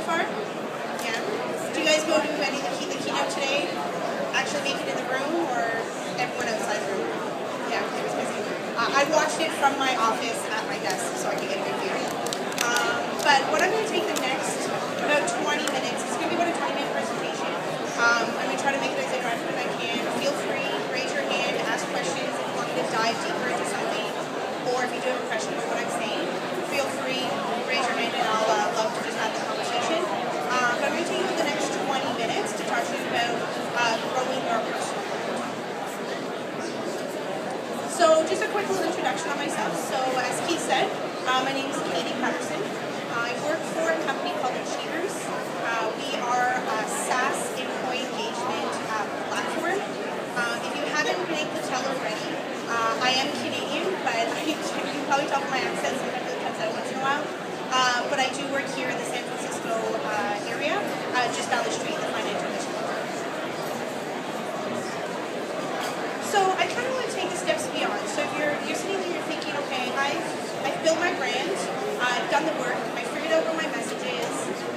far? Yeah. Do you guys go to any of the keynote today? Actually make it in the room, or everyone outside the room? Yeah, it was busy. I watched it from my office at my desk, so I could get a good view. But what I'm going to take the next about 20 minutes, it's going to be about a 20-minute presentation. I'm going to try to make it as interactive as I can. Feel free, raise your hand, ask questions if you want me to dive deeper into something, or if you do have a question about what I'm saying, feel free, raise your hand, and I'll love to just have the conversation. But I'm going to take the next 20 minutes to talk to you about growing your personal brand. So just a quick little introduction on myself. So as Keith said, my name is Paterson. I work for a company called Dreamforce. We are a SaaS employee engagement platform. If you haven't been able to tell already, I am Canadian, but you can probably tell from my accent, sometimes it comes out once in a while. But I do work here in the San Francisco area, just down the street, the financial district. So I kind of want to take the steps beyond. So if you're sitting there, you're thinking, okay, I've built my brand, I've done the work, I figured out what my message is,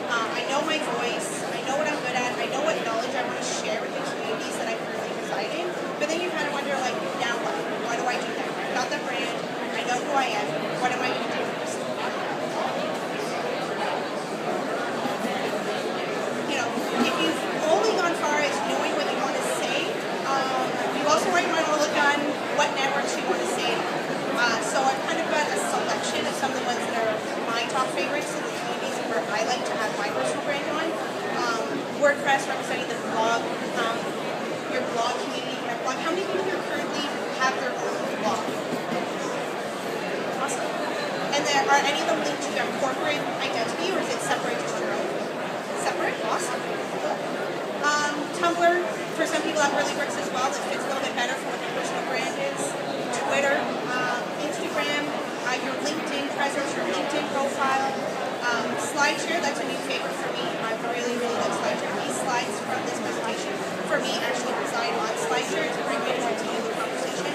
I know my voice, I know what I'm good at, I know what knowledge I want to share with the communities that I currently reside in, but then you kind of wonder, like, now what? Why do I do that? I've got the brand, I know who I am, what am I going to do next? You know, if you've only gone far as knowing what you want to say, you also might want to look on what networks you want to say. So I've kind of got a selection of some of the ones that are my top favorites in the communities where I like to have my personal brand on. WordPress representing the blog, your blog community. How many people here currently have their own blog? Awesome. And are any of them linked to their corporate identity, or is it separate just your own? Separate? Awesome. Tumblr, for some people that really works as well. That fits a little bit better for what their personal brand is. Twitter, Instagram, your LinkedIn presence, your LinkedIn profile. SlideShare, that's a new favorite for me. I really like SlideShare. These slides from this presentation, for me, actually reside on SlideShare. It's a great way to continue the conversation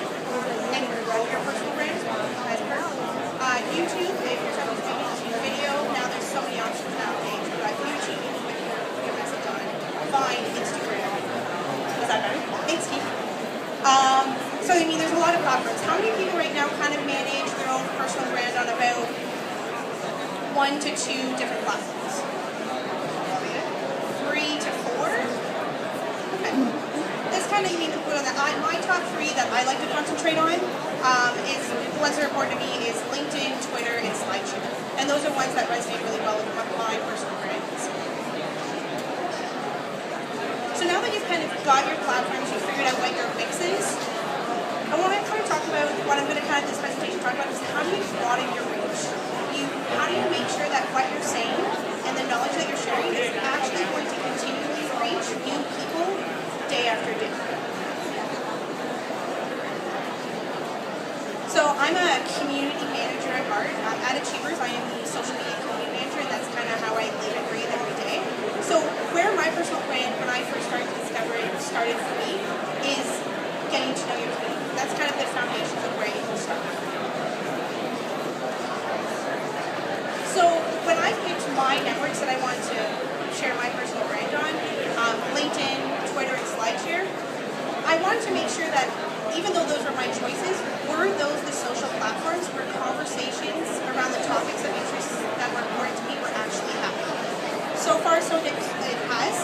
and grow your personal brand as per. YouTube, if you're trying to make a YouTube video, now there's so many options nowadays. You've got YouTube, you can put your message on. Vine, Instagram. Is that better? Thanks, Keith. So, I mean, there's a lot of platforms. How many people right now kind of manage their own personal brand on about 1 to 2 different platforms? 3 to 4? Okay. This kind of, my top 3 that I like to concentrate on is, the ones that are important to me is LinkedIn, Twitter, and SlideShare. And those are ones that resonate really well with my personal brands. So now that you've kind of got your platforms, you've figured out what your mix is, I want to kind of talk about what I'm going to this presentation talk about is how do you broaden your reach? How do you make sure that what you're saying and the knowledge that you're sharing is actually going to continually reach new people day after day? So I'm a community manager at heart. At Achievers, I am the social media community manager, and that's kind of how I live and breathe every day. So where my personal brand, when I first started to discover it, started for me, is getting to know your community. That's kind of the foundation of where you can start. So when I picked my networks that I wanted to share my personal brand on, LinkedIn, Twitter, and SlideShare, I wanted to make sure that even though those were my choices, were those the social platforms where conversations around the topics of interest that were important to me were actually happening. So far, so it has,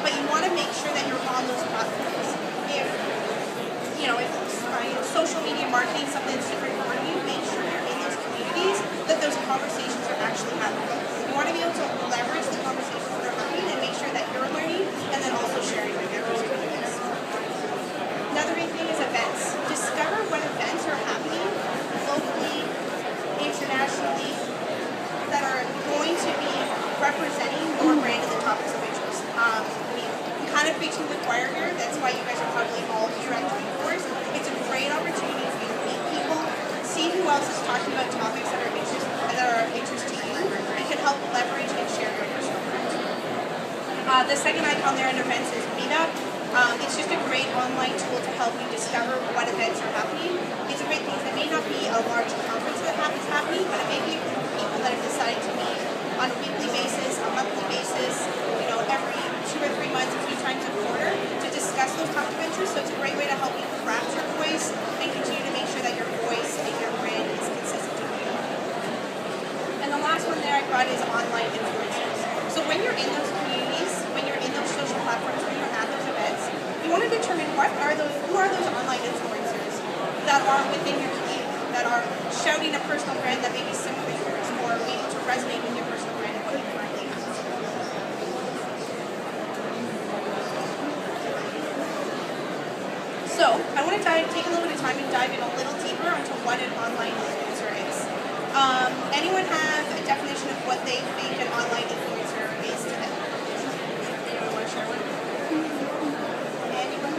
but you want to make sure that you're on those platforms. If social media marketing is something that's super important to you, make sure you're in those communities, that those conversations are actually happening. You want to be able to leverage the conversations that are happening and make sure that you're learning and then also sharing with your communities. Another big thing is events. Discover what events are happening locally, internationally, that are going to be representing your brand and the topics of interest. I'm kind of preaching to the choir here. That's why you guys are probably all here at Dreamforce. It's a great opportunity for you to meet people, see who else is talking about topics that are of interest to you, and can help leverage and share your personal brand. The second icon there in events is Meetup. It's just a great online tool to help you discover what events are happening. It's a great thing. It may not be a large conference that happens happening, but it may be people that have decided to meet on a weekly basis, a monthly basis, that are within your community, that are shouting a personal brand that may be similar to yours, or able to resonate with your personal brand and what you currently have. So I want to take a little bit of time and dive in a little deeper into what an online influencer is. Anyone have a definition of what they think an online influencer is to them? Anyone want to share one? Anyone?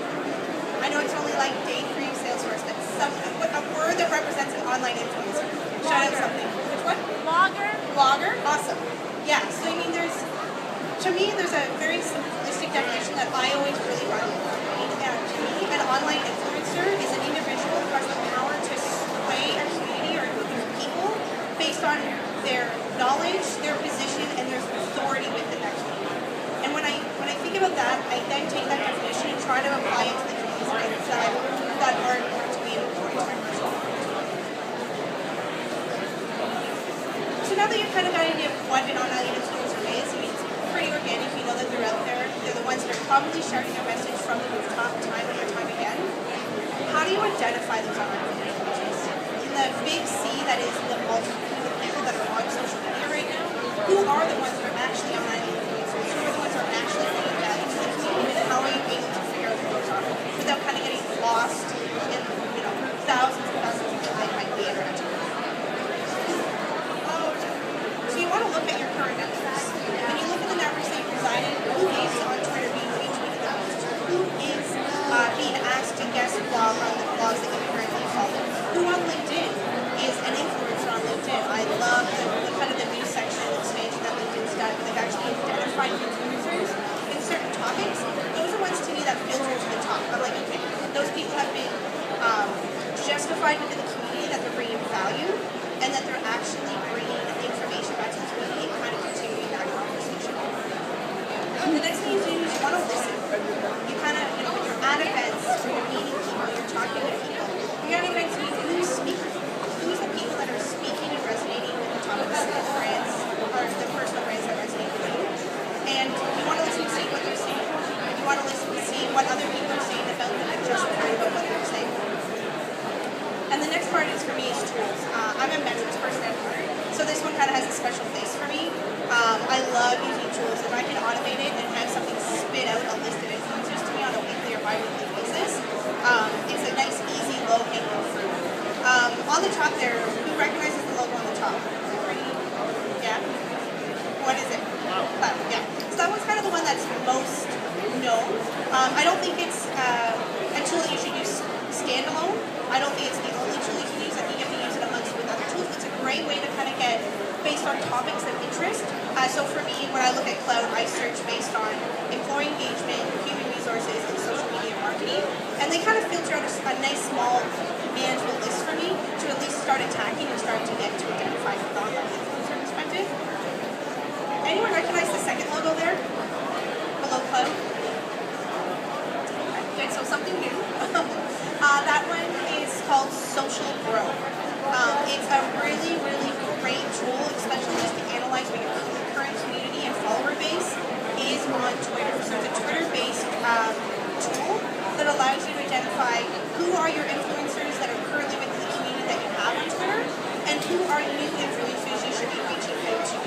I know it's only like day 3 of Salesforce, but a word that represents an online influencer. Shout out something. Which one? Blogger. Blogger? Awesome. Yeah, so I mean to me there's a very simplistic definition that I always really run with. To me, an online influencer is an individual who has the power to sway a community or a group of people based on their knowledge, their position, and their authority within that community. And when I think about that, I then take that definition and try to apply it to the communities that are important to me and important to my personal life. So now that you've kind of got an idea of what an online influencer is, I mean, it's pretty organic. You know that they're out there. They're the ones that are probably shouting their message from the rooftop time and time again. How do you identify those online influencers? In the big C that is the multitude of people that are on social media right now, who are the ones that are actually online influencers? Who are the ones that are actually bringing value to the community? And how are you able to figure out who those are without kind of getting lost in, you know, thousands and thousands of people that might be interacting with? So you want to look at your current networks. When you look at the networks that you've resided, who is on Twitter being retweeted the most? Who is being asked to guest blog on the blogs that you currently follow? Who on LinkedIn is an influencer on LinkedIn? I love the kind of the news section expansion that LinkedIn's done. They've actually identified influencers in certain topics. Those are ones to me that filter to the top. I'm like, okay, those people have been justified within the community that they're bringing value and that they're actually bringing information back to the community and kind of continuing that conversation. The next thing you do is you want to listen. You kind of, you know, when you're at events, when you're meeting people, you're talking to people, you're at events, you know who's speaking. Who's the people that are speaking and resonating with the topics of the brands, or the personal brands that resonate with you. And you want to listen to see what they're saying. You want to listen to see what other people are saying about them and just worry about what they're saying. And the next part is for me is tools. I'm a metrics person at heart, so this one kind of has a special place for me. I love using tools. If I can automate it and have something spit out a list of influencers to me on a weekly or bi-weekly basis, it's a nice, easy, low-hanging fruit. On the top there, who recognizes the logo on the top? Yeah? What is it? Cloud. Yeah. So that one's kind of the one that's most known. I don't think it's a tool that you should use standalone. I don't think it's the only tool you can use. I think you have to use it amongst with other tools. It's a great way to kind of get based on topics of interest. So for me, when I look at cloud, I search based on employee engagement, human resources, and social media marketing. And they kind of filter out a nice small manageable list for me to at least start attacking and start to get to identify from the online influencer perspective. Anyone recognize the second logo there? Below cloud? Good, so something new. That one is called Social Grow. It's a really, really great tool, especially just to analyze what your current community and follower base is on Twitter. So it's a Twitter-based tool that allows you to identify who are your influencers that are currently within the community that you have on Twitter, and who are new influencers you should be reaching out to.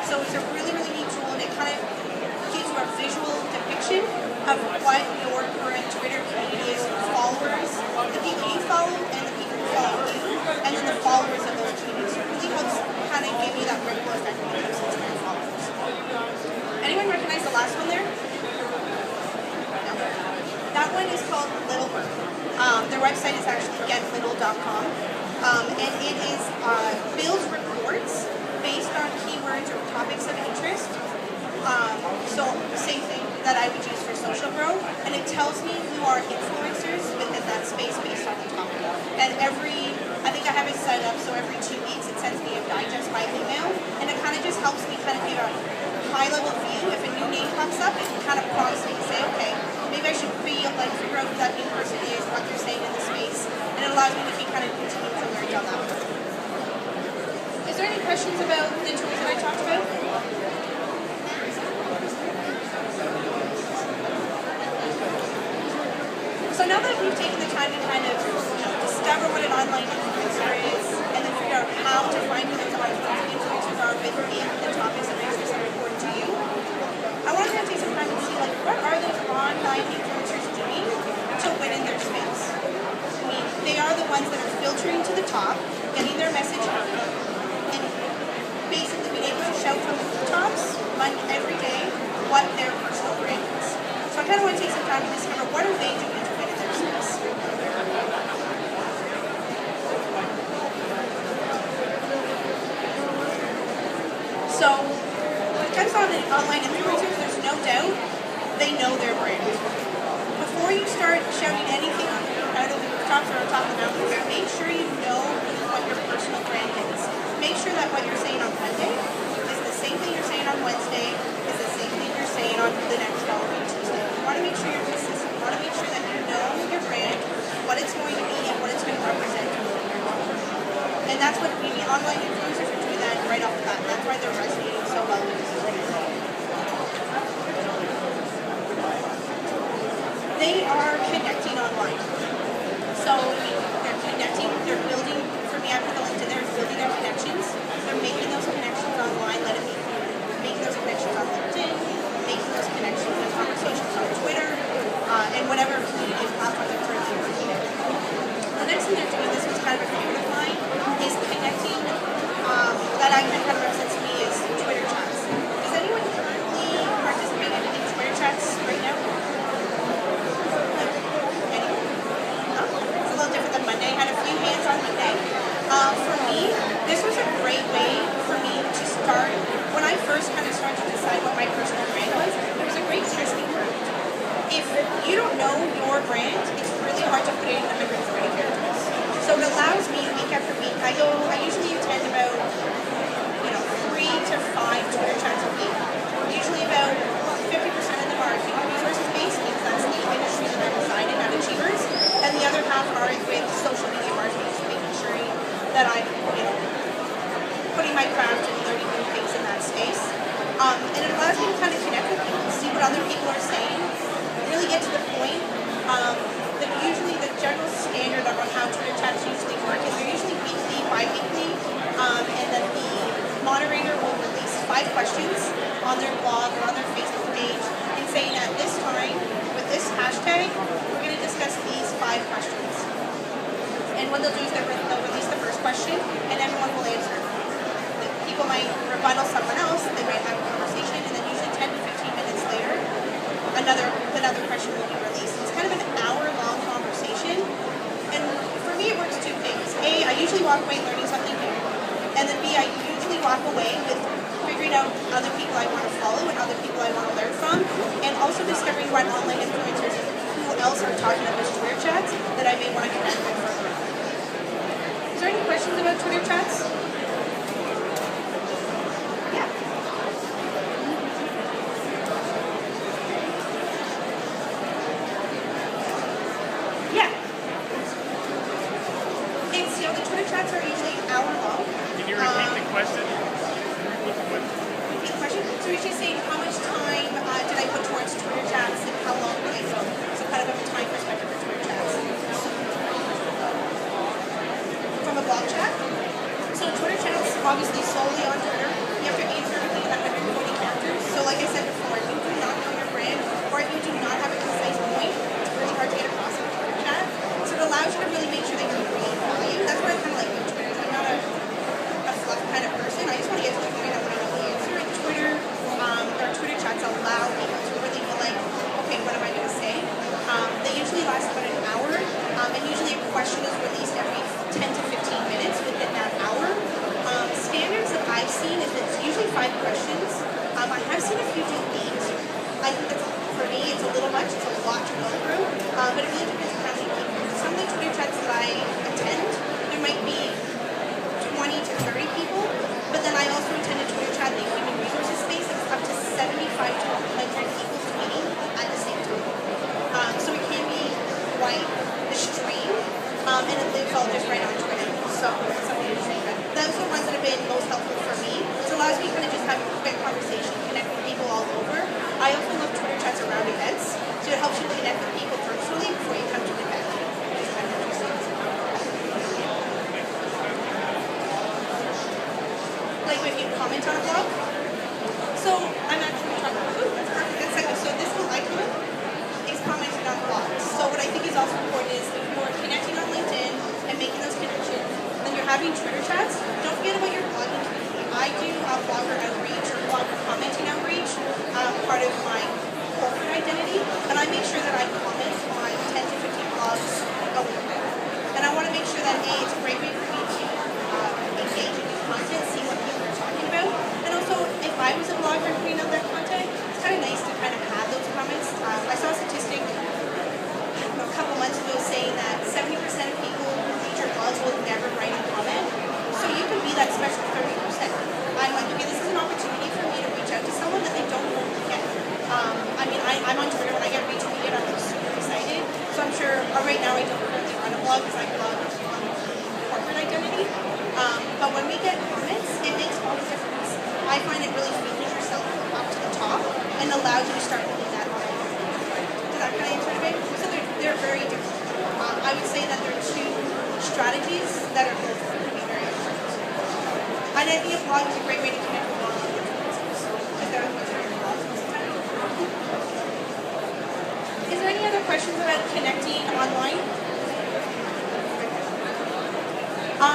So it's a really, really neat tool, and it kind of gives you a visual depiction of what your current Twitter community is, followers, the people you follow, and the people who follow you, and then the followers of those communities. So it really helps kind of give you that ripple effect when it comes to Twitter followers. Anyone recognize the last one there? No? That one is called Little Bird. Their website is actually getlittle.com, and it is builds reports based on keywords or topics of interest. So same thing that I would use for Social Grow, and it tells me who are influencers within that space based on the topic. And I think I have it set up so every 2 weeks it sends me a digest by email, and it kind of just helps me kind of give a high-level view. If a new name pops up, it kind of prompts me to say, okay, maybe I should figure out who that new person is, what they're saying in the space, and it allows me to be kind of continue to learn down that road. Is there any questions about the tools that I talked about? So now that we've taken the time to kind of discover what online influencer is, and then figure out how to find who those influencers are within the topics and interests that are important to you. I want to take some time to see, like, what are those online influencers doing to win in their space? I mean, they are the ones that are filtering to the top, getting their message out, and basically being able to shout from the rooftops every day what their personal brand is. So I kind of want to take some time to discover what are they doing to win in their space. So when it comes on to online influencers, there's no doubt they know their brand. Before you start shouting anything out of the rooftops or on top of the mountains, make sure you know what your personal brand is. Make sure that what you're saying on Monday is the same thing you're saying on Wednesday, is the same thing you're saying on the next following Tuesday. You want to make sure you're consistent. You want to make sure that you know your brand, what it's going to be, and what it's going to represent. And that's what we mean. Online influencers are doing that right off the bat. That's why they're resonating so well with us. They are connecting online. So they're connecting, they're building, for me I put the link to there, building their connections. They're making those connections online, making those connections on LinkedIn, making those connections and conversations on Twitter, and whatever community platform they're currently working in. The next thing they're doing, this was kind of a favorite of mine, is connecting, that I kind of represents me is Twitter chats. Is anyone currently participating in Twitter chats right now? Anyone? No? It's a little different than Monday. I had a few hands on Monday. For me, this was a great way for me to start, when I first kind of started to decide what my personal brand was, it was a great testing ground. If you don't know your brand, it's really hard to put it in 130 characters. So it allows me, week after week, I usually attend about, 3 to 5 Twitter chats a week. Usually about 50% of them are human resources based, because that's the industry that I'm assigned in at Achievers, and the other half are with social media marketing, so making sure that I'm, putting my craft and learning new things in that space. And it allows me to kind of connect with people, see what other people are saying, really get to the point. That usually the general standard of how Twitter chats usually work is they're usually weekly, bi-weekly, and then the moderator will release 5 questions on their blog or on their Facebook page and saying at this time, with this hashtag, we're going to discuss these 5 questions. And what they'll do is they'll release the first question and everyone will answer. People might rebuttal someone else, they might have a conversation, and then usually 10 to 15 minutes later, another question will be released. It's kind of an hour-long conversation, and for me it works 2 things. A, I usually walk away learning something new, and then B, I usually walk away with figuring out other people I want to follow and other people I want to learn from, and also discovering what online influencers and who else are talking about those Twitter chats that I may want to connect with further. Is there any questions about Twitter chats? Yeah. Yeah. It's, the Twitter chats are usually an hour long. Can you repeat the question? Repeat the question? So you're just saying how much time did I put towards Twitter chats and how long were they from? So kind of a time perspective for Twitter chats. From a blog chat? So Twitter chats, obviously solely on Twitter, you have to answer everything in 140 characters. So like I said before, if you do not know your brand, or if you do not have a concise point, it's really hard to get across in a Twitter chat. So it allows you to really make sure that you create value. That's why I kind of like Twitter. I'm not a fluff kind of person. I just want to get to the point I want to know the answer. And Twitter, or Twitter chats allow people to really be like, okay, what am I going to say? They usually last about an hour, and usually a question is released every 10 to 15 minutes within that hour. Standards that I've seen is it's usually 5 questions. I have seen a few do 8. I think that's, for me, it's a little much. It's a lot to go through. But it really depends on how many people. Some of the Twitter chats that I attend, there might be 20 to 30 people. But then I also attend a Twitter chat in the human resources space that's up to 75 to 100 people tweeting at the same time. So it can be quite extreme. And it lives all just right on Twitter. So it's something interesting. But those are the ones that have been most helpful for me. It allows me to kind of just have a quick conversation, connect with people all over. I also love Twitter chats around events, so it helps you connect with people virtually before you come to an event. It's kind of interesting. comment on a blog. So I'm actually talking about, ooh, that's perfect. That's like, so this little icon is commenting on blogs. So what I think is also important is if you're connecting on LinkedIn and making those connections, then you're having Twitter chats, don't forget about your blogging community. I do blogger outreach or blogger commenting outreach, part of my corporate identity, and I make sure that I comment on 10 to 15 blogs a week. And I want to make sure that A, it's a great way for me to engage in new content, see what people are talking about, and also if I was a blogger putting out that content, it's kind of nice to kind of have those comments. I saw a statistic a couple months ago saying that 70% of people who read your blogs will never write a comment. So you can be that special 30%. I'm like, okay, this is an opportunity for me to reach out to someone that they don't normally get. I mean, I'm on Twitter. When I get retweeted, I'm super excited. So I'm sure right now I don't currently run a blog because I blog on corporate identity. But when we get comments, it makes all the difference. I find it really filters yourself up to the top and allows you to start looking at it. Does that kind of answer it? So they're very different. I would say that there are two strategies that are both going to be very important. And I think a blog is a great way to connect with online influencers. Is there your blog? Is there any other questions about connecting online?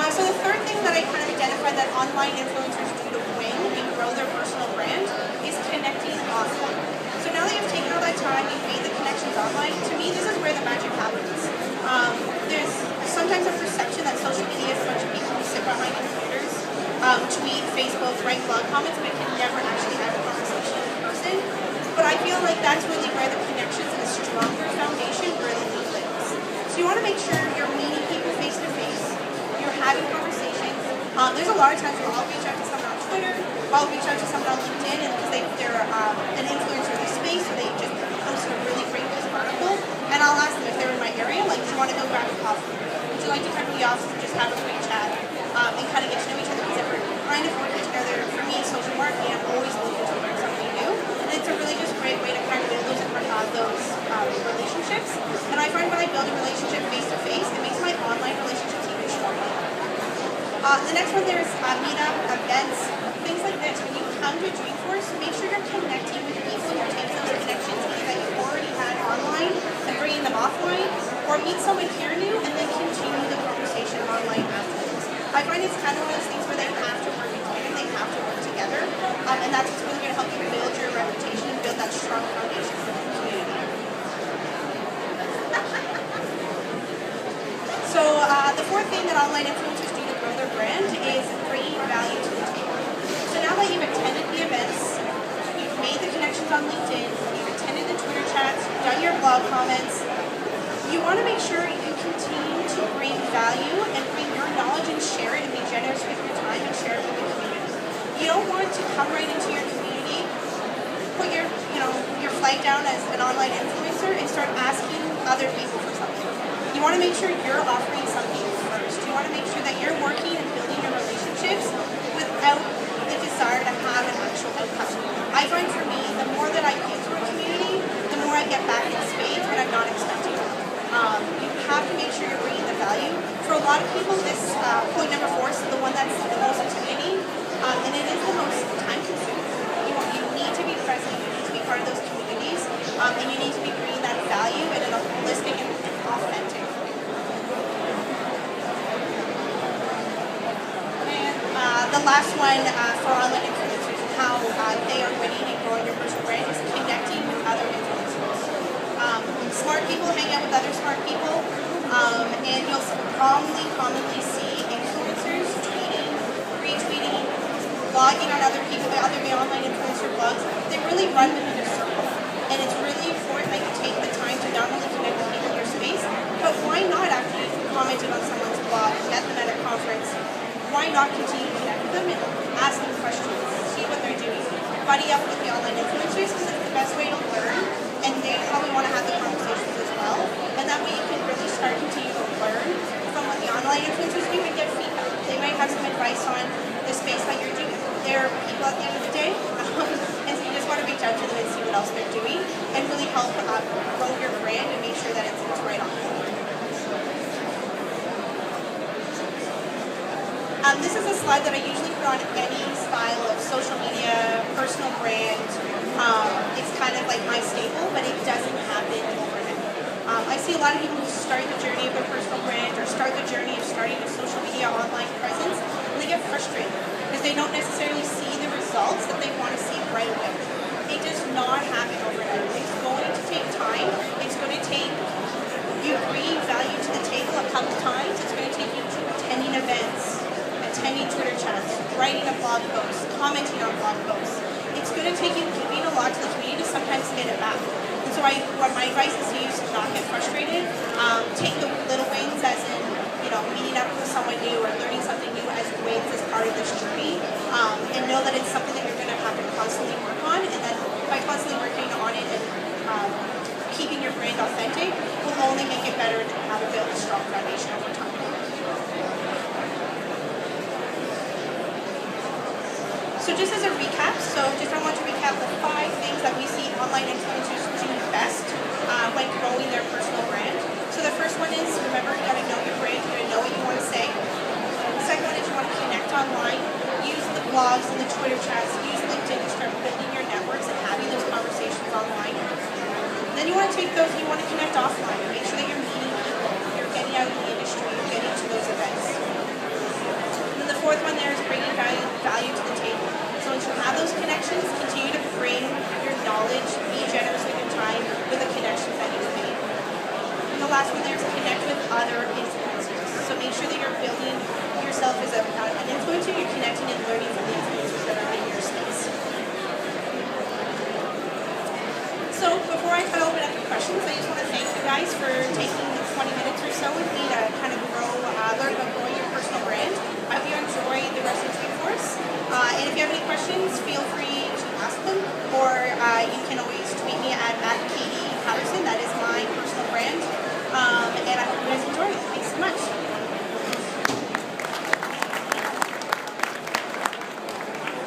So the third thing that I kind of identified that online influencers do to win and grow their personal brand is connecting offline. So now that you've taken all that time, you've made the connections online, to me this is where the magic happens. There's sometimes a perception that social media is a bunch of people who sit behind computers, tweet, Facebook, write blog comments, but can never actually have a conversation in person. But I feel like that's really where the connections and a stronger foundation really lives. So you want to make sure you're meeting people face to face, you're having conversations. There's a lot of times where I'll reach out to someone on Twitter, I'll reach out to someone on LinkedIn, and because they're an influencer in the space, or they just posted a really great news article, and I'll ask them if they're in my area, like, do you want to go grab a coffee? Would you like to come to the office and just have a quick chat and kind of get to know each other? Because if we're kind of working together, for me, social marketing, I'm always looking to learn something new, and it's a really just great way to kind of build those relationships. And I find when I build a relationship face to face, it makes my online relationships even stronger. The next one there is meetup, events, things like this. When you come to Dreamforce, make sure you're connecting with people. You're taking those connections either that you already had online and bringing them offline, or meet someone here new and then continue the conversation online afterwards. I find it's kind of one of those things where they have to work in tandem, they have to work together, and that's what's really going to help you build your reputation and build that strong foundation for the community. So the fourth thing that online influencers do to grow their brand is bringing value to the table. So now that you've attended the events, you've made the connections on LinkedIn, you've attended the Twitter chats, you've done your blog comments, you want to make sure you continue to bring value and bring your knowledge and share it and be generous with your time and share it with the community. You don't want to come right into your community, put your flag down as an online influencer and start asking other people for something. You want to make sure you're offering something first. You want to make sure that you're working and building your relationships without the desire to have an actual outcome. I find for me, the more that I give to a community, the more I get back in spades when I'm not expecting it. You have to make sure you're bringing the value. For a lot of people, this point number 4 is the one that's the most intimidating, and it is the most time-consuming. You need to be present, you need to be part of those communities, and you need to be bringing that value in a holistic and authentic. And the last one for online influencers and how they are winning and growing your personal brand is connecting with other influencers. Smart people hang out with other smart people, and you'll commonly see influencers tweeting, retweeting, blogging on other people, other online influencer blogs. They really run within a circle, and it's really important that you take the time to not only connect with people in your space, but why not after you've commented on someone's blog, met them at a conference, why not continue to connect with them and ask them questions, see what they're doing, buddy up with the online influencers because it's the best way to learn, and they probably want to have the conversations as well, and that way you can really start continue to learn from what the online influencers do and get feedback. They might have some advice on the space that you're doing. They're people at the end of the day, and so you just want to reach out to them and see what else they're doing and really help grow your brand and make sure that it's right on board. This is a slide that I usually put on any style of social media, personal brand. It's kind of like my staple, but it doesn't happen overnight. I see a lot of people who start the journey of their personal brand or start the journey of starting a social media online presence, and they get frustrated because they don't necessarily see the results that they want to see right away. It does not happen overnight. It's going to take time. It's going to take you bringing value to the table a couple times. It's going to take you attending events, attending Twitter chats, writing a blog post, commenting on blog posts. It's going to take you giving a lot to the community to sometimes get it back. And so what my advice is to you is to not get frustrated. Take the little wins as in, meeting up with someone new or learning something new as wins as part of this journey. And know that it's something that you're going to have to constantly work on. And then by constantly working on it and keeping your brand authentic will only make it better and have it build a strong foundation over time. So just as a recap, I want to recap the 5 things that we see online influencers do best when growing their personal brand. So the first one is, remember, you got to know your brand, you got to know what you want to say. The second one is you want to connect online, use the blogs and the Twitter chats, use LinkedIn to start building your networks and having those conversations online. Then you want to take those and you want to connect offline and make sure that you're meeting people, you're getting out in the industry, you're getting to those events. And then the fourth one there is bringing value to the table. So once you have those connections, continue to bring your knowledge, be generous with your time with the connections that you've made. And the last one there is connect with other influencers. So make sure that you're building yourself as an influencer, you're connecting and learning from the influencers that are in your space. So before I kind of open up the questions, I just want to thank you guys for taking 20 minutes or so with me to kind of learn about growing your personal brand. I hope you enjoy the rest of Dreamforce. And if you have any questions, feel free to ask them, or you can always tweet me at Paterson. That is my personal brand. And I hope you guys enjoy it. Thanks so much.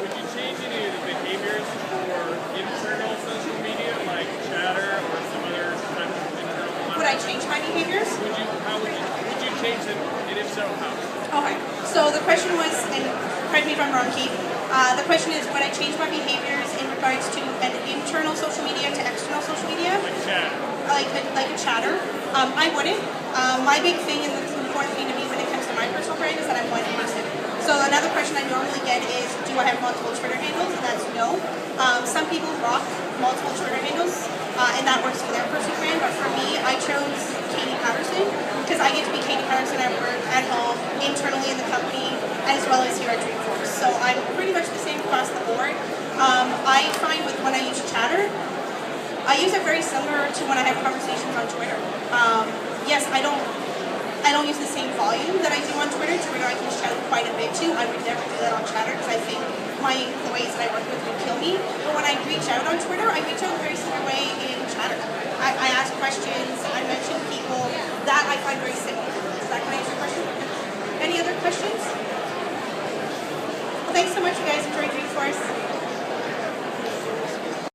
Would you change any of the behaviors for internal social media, like chatter or some other type of internal one? Would I change my behaviors? Would you change them, and if so, how? Okay. So the question was, and correct me if I'm wrong, Keith. The question is, would I change my behaviors in regards to an internal social media to external social media? Like chatter. Like a chatter. I wouldn't. My big thing and the important thing to me when it comes to my personal brand is that I'm one person. So another question I normally get is, do I have multiple Twitter handles? And that's no. Some people rock multiple Twitter handles, and that works for their personal brand. But for me, I chose Paterson because I get to be Katie Paterson at work, at home, internally in the company, as well as here at Dreamforce. So I'm pretty much the same across the board. I find when I use chatter, I use it very similar to when I have conversations on Twitter. Yes, I don't use the same volume that I do on Twitter. Twitter I can shout quite a bit to. I would never do that on chatter because I think my employees that I work with would kill me. But when I reach out on Twitter, I reach out in a very similar way in chatter. I ask questions, I mention people. That I find very similar. Does that kind of answer your question? Any other questions? Well, thanks so much, you guys. Enjoy Dreamforce.